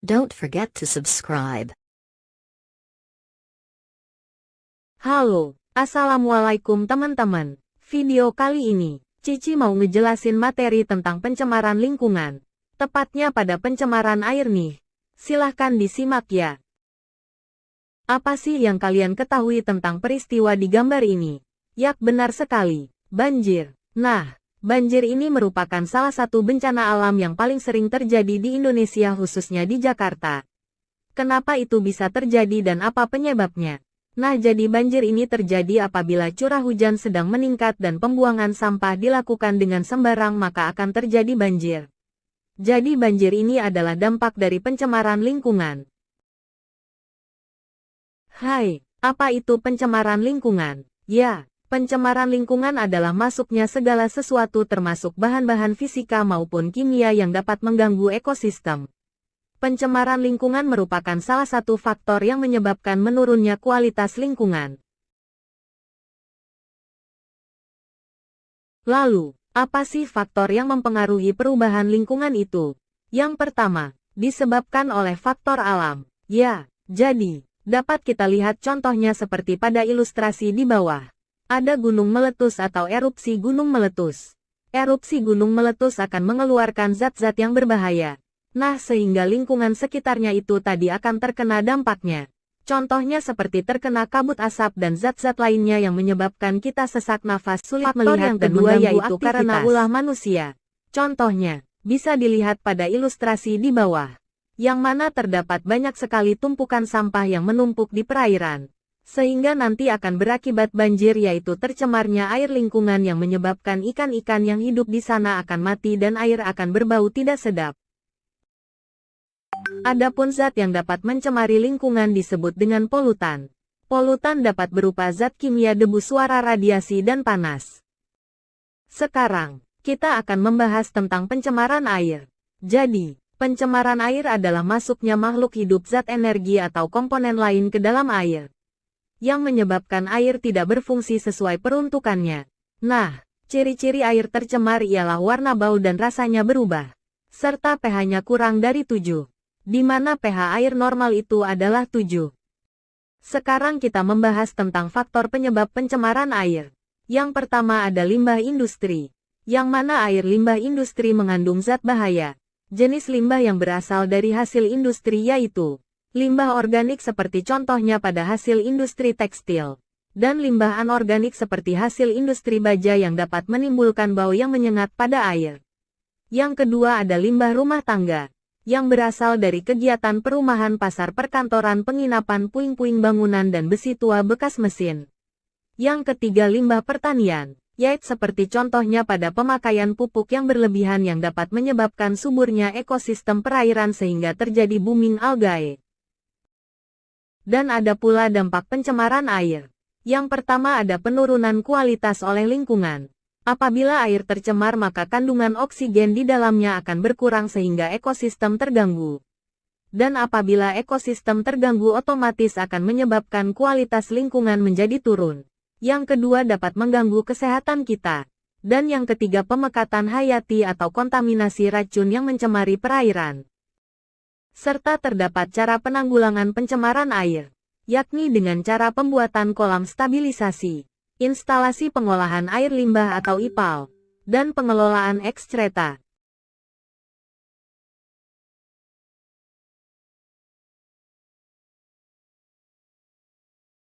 Don't forget to subscribe. Halo, Assalamualaikum teman-teman. Video kali ini, Cici mau ngejelasin materi tentang pencemaran lingkungan. Tepatnya pada pencemaran air nih. Silahkan disimak ya. Apa sih yang kalian ketahui tentang peristiwa di gambar ini? Yak, benar sekali, banjir. Nah, banjir ini merupakan salah satu bencana alam yang paling sering terjadi di Indonesia, khususnya di Jakarta. Kenapa itu bisa terjadi dan apa penyebabnya? Nah, jadi banjir ini terjadi apabila curah hujan sedang meningkat dan pembuangan sampah dilakukan dengan sembarang, maka akan terjadi banjir. Jadi banjir ini adalah dampak dari pencemaran lingkungan. Hai, apa itu pencemaran lingkungan? Ya, pencemaran lingkungan adalah masuknya segala sesuatu termasuk bahan-bahan fisika maupun kimia yang dapat mengganggu ekosistem. Pencemaran lingkungan merupakan salah satu faktor yang menyebabkan menurunnya kualitas lingkungan. Lalu, apa sih faktor yang mempengaruhi perubahan lingkungan itu? Yang pertama, disebabkan oleh faktor alam. Ya, jadi, dapat kita lihat contohnya seperti pada ilustrasi di bawah. Ada gunung meletus atau erupsi gunung meletus. Erupsi gunung meletus akan mengeluarkan zat-zat yang berbahaya. Nah, sehingga lingkungan sekitarnya itu tadi akan terkena dampaknya. Contohnya seperti terkena kabut asap dan zat-zat lainnya yang menyebabkan kita sesak nafas, sulit melihat, dan kedua yaitu karena ulah manusia. Contohnya, bisa dilihat pada ilustrasi di bawah, yang mana terdapat banyak sekali tumpukan sampah yang menumpuk di perairan. Sehingga nanti akan berakibat banjir, yaitu tercemarnya air lingkungan yang menyebabkan ikan-ikan yang hidup di sana akan mati dan air akan berbau tidak sedap. Adapun zat yang dapat mencemari lingkungan disebut dengan polutan. Polutan dapat berupa zat kimia, debu, suara, radiasi, dan panas. Sekarang, kita akan membahas tentang pencemaran air. Jadi, pencemaran air adalah masuknya makhluk hidup, zat, energi, atau komponen lain ke dalam air, yang menyebabkan air tidak berfungsi sesuai peruntukannya. Nah, ciri-ciri air tercemar ialah warna, bau, dan rasanya berubah, serta pH-nya kurang dari 7. Di mana pH air normal itu adalah 7. Sekarang kita membahas tentang faktor penyebab pencemaran air. Yang pertama ada limbah industri, yang mana air limbah industri mengandung zat bahaya. Jenis limbah yang berasal dari hasil industri yaitu limbah organik seperti contohnya pada hasil industri tekstil, dan limbah anorganik seperti hasil industri baja yang dapat menimbulkan bau yang menyengat pada air. Yang kedua ada limbah rumah tangga, yang berasal dari kegiatan perumahan, pasar, perkantoran, penginapan, puing-puing bangunan, dan besi tua bekas mesin. Yang ketiga limbah pertanian, yaitu seperti contohnya pada pemakaian pupuk yang berlebihan yang dapat menyebabkan suburnya ekosistem perairan sehingga terjadi booming algae. Dan ada pula dampak pencemaran air. Yang pertama ada penurunan kualitas oleh lingkungan. Apabila air tercemar maka kandungan oksigen di dalamnya akan berkurang sehingga ekosistem terganggu. Dan apabila ekosistem terganggu otomatis akan menyebabkan kualitas lingkungan menjadi turun. Yang kedua dapat mengganggu kesehatan kita. Dan yang ketiga pemekatan hayati atau kontaminasi racun yang mencemari perairan. Serta terdapat cara penanggulangan pencemaran air, yakni dengan cara pembuatan kolam stabilisasi, instalasi pengolahan air limbah atau IPAL, dan pengelolaan ekstreta.